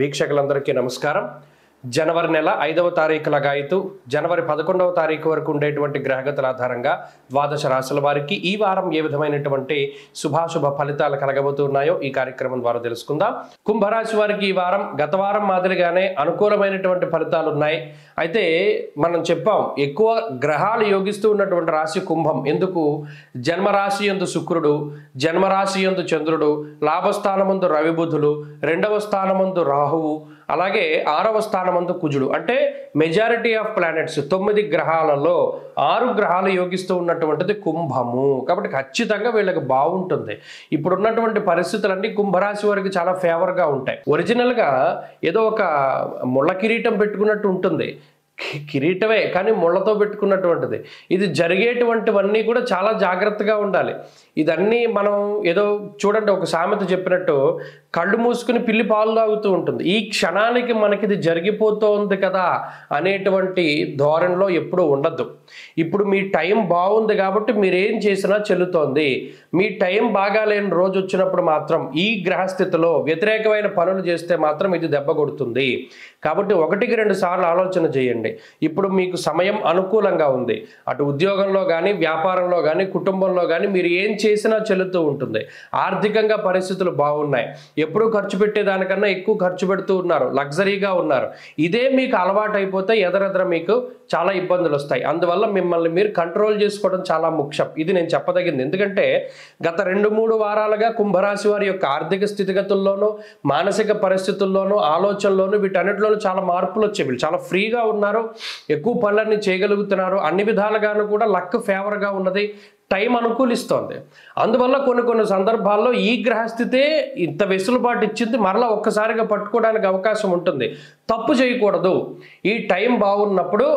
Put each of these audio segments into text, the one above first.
వీక్షకులందరికీ నమస్కారం. జనవరి నెల 5వ తారీఖు లగాయతు జనవరి 11వ తారీఖు వరకు ఉండేటువంటి గ్రహగతుల ఆధారంగా ద్వాదశ రాశుల వారికి ఈ వారం ఏ విధమైనటువంటి శుభాశుభ ఫలితాలు కలగబోతున్నాయో ఈ కార్యక్రమం ద్వారా తెలుసుకుందాం. కుంభరాశి వారికి ఈ వారం గత వారం మాదిరిగానే అనుకూలమైనటువంటి ఫలితాలు ఉన్నాయి. అయితే మనం చెప్పాం, ఎక్కువ గ్రహాలు యోగిస్తూ ఉన్నటువంటి రాశి కుంభం. ఎందుకు? జన్మరాశి యందు శుక్రుడు, జన్మరాశి యందు చంద్రుడు, లాభస్థానమందు రవి బుధులు, రెండవ స్థానమందు రాహువు, అలాగే 6వ స్థానమందు కుజుడు. అంటే మెజారిటీ ఆఫ్ ప్లానెట్స్ 9 గ్రహాలలో 6 గ్రహాలు యోగిస్తూ ఉన్నటువంటిది కుంభము. కాబట్టి ఖచ్చితంగా వీళ్ళకి బాగుంటుంది. ఇప్పుడు ఉన్నటువంటి పరిస్థితులన్నీ కుంభరాశి వారికి చాలా ఫేవర్గా ఉంటాయి. ఒరిజినల్గా ఏదో ఒక ముళ్ళ కిరీటం పెట్టుకున్నట్టు ఉంటుంది. కిరీటమే కానీ ముళ్ళతో పెట్టుకున్నటువంటిది. ఇది జరిగేటువంటివన్నీ కూడా చాలా జాగ్రత్తగా ఉండాలి. ఇదన్నీ మనం ఏదో చూడండి, ఒక సామెత చెప్పినట్టు కళ్ళు మూసుకుని పిల్లి పాలు తాగుతూ ఉంటుంది. ఈ క్షణానికి మనకి ఇది జరిగిపోతోంది కదా అనేటువంటి ధోరణిలో ఎప్పుడూ ఉండద్దు. ఇప్పుడు మీ టైం బాగుంది కాబట్టి మీరేం చేసినా చెల్లుతోంది. మీ టైం బాగాలేని రోజు వచ్చినప్పుడు మాత్రం ఈ గ్రహస్థితిలో వ్యతిరేకమైన పనులు చేస్తే మాత్రం ఇది దెబ్బ కొడుతుంది. కాబట్టి 1-2 సార్లు ఆలోచన చేయండి. ఇప్పుడు మీకు సమయం అనుకూలంగా ఉంది. అటు ఉద్యోగంలో కానీ, వ్యాపారంలో కానీ, కుటుంబంలో కానీ మీరు ఏం చేసినా చెల్లుతూ ఉంటుంది. ఆర్థికంగా పరిస్థితులు బాగున్నాయి. ఎప్పుడూ ఖర్చు పెట్టేదానికన్నా ఎక్కువ ఖర్చు పెడుతూ ఉన్నారు, లగ్జరీగా ఉన్నారు. ఇదే మీకు అలవాటు అయిపోతే ఎదరెదర మీకు చాలా ఇబ్బందులు వస్తాయి. అందువల్ల మిమ్మల్ని మీరు కంట్రోల్ చేసుకోవడం చాలా ముఖ్యం. ఇది నేను చెప్పదగింది. ఎందుకంటే గత 2-3 వారాలుగా కుంభరాశి వారి యొక్క ఆర్థిక స్థితిగతుల్లోనూ, మానసిక పరిస్థితుల్లోనూ, ఆలోచనలోనూ వీటన్నిటిలోనూ చాలా మార్పులు వచ్చాయి. వీళ్ళు చాలా ఫ్రీగా ఉన్నారు, ఎక్కువ పనులన్నీ చేయగలుగుతున్నారు. అన్ని విధాలుగాను కూడా లక్ ఫేవర్గా ఉన్నది, టైం అనుకూలిస్తోంది. అందువల్ల కొన్ని సందర్భాల్లో ఈ గ్రహస్థితే ఇంత వెసులుబాటు ఇచ్చింది. మరలా ఒక్కసారిగా పట్టుకోవడానికి అవకాశం ఉంటుంది. తప్పు చేయకూడదు. ఈ టైం బాగున్నప్పుడు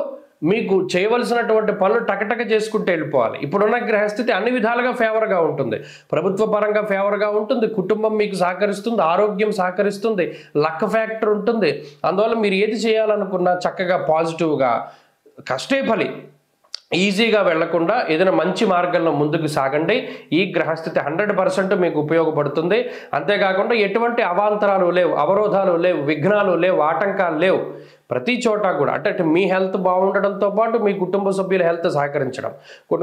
మీకు చేయవలసినటువంటి పనులు టకటక చేసుకుంటూ వెళ్ళిపోవాలి. ఇప్పుడున్న గ్రహస్థితి అన్ని విధాలుగా ఫేవర్గా ఉంటుంది. ప్రభుత్వ పరంగా ఫేవర్గా ఉంటుంది, కుటుంబం మీకు సహకరిస్తుంది, ఆరోగ్యం సహకరిస్తుంది, లక్ ఫ్యాక్టర్ ఉంటుంది. అందువల్ల మీరు ఏది చేయాలనుకున్నా చక్కగా పాజిటివ్గా కష్టే ఫలి ఈజీగా వెళ్లకుండా ఏదైనా మంచి మార్గంలో ముందుకు సాగండి. ఈ గ్రహస్థితి 100% మీకు ఉపయోగపడుతుంది. అంతేకాకుండా ఎటువంటి అవాంతరాలు లేవు, అవరోధాలు లేవు, విఘ్నాలు లేవు, ఆటంకాలు లేవు. ప్రతి చోట కూడా అంటే మీ హెల్త్ బాగుండడంతో పాటు మీ కుటుంబ సభ్యుల హెల్త్ సహకరించడం.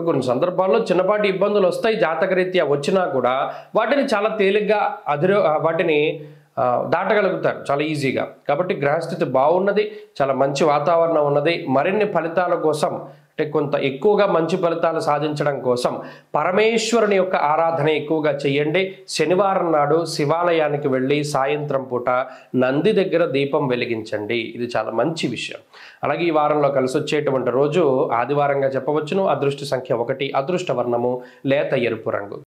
కొన్ని సందర్భాల్లో చిన్నపాటి ఇబ్బందులు వస్తాయి. జాతకరీత్యా వచ్చినా కూడా వాటిని చాలా తేలిగ్గా వాటిని దాటగలుగుతారు చాలా ఈజీగా. కాబట్టి గ్రహస్థితి బాగున్నది, చాలా మంచి వాతావరణం ఉన్నది. మరిన్ని ఫలితాల కోసం అంటే కొంత ఎక్కువగా మంచి ఫలితాలు సాధించడం కోసం పరమేశ్వరుని యొక్క ఆరాధన ఎక్కువగా చేయండి. శనివారం నాడు శివాలయానికి వెళ్ళి సాయంత్రం పూట నంది దగ్గర దీపం వెలిగించండి. ఇది చాలా మంచి విషయం. అలాగే ఈ వారంలో కలిసి వచ్చేటువంటి రోజు ఆదివారంగా చెప్పవచ్చును. అదృష్ట సంఖ్య 1, అదృష్ట వర్ణము లేత ఎరుపు రంగు.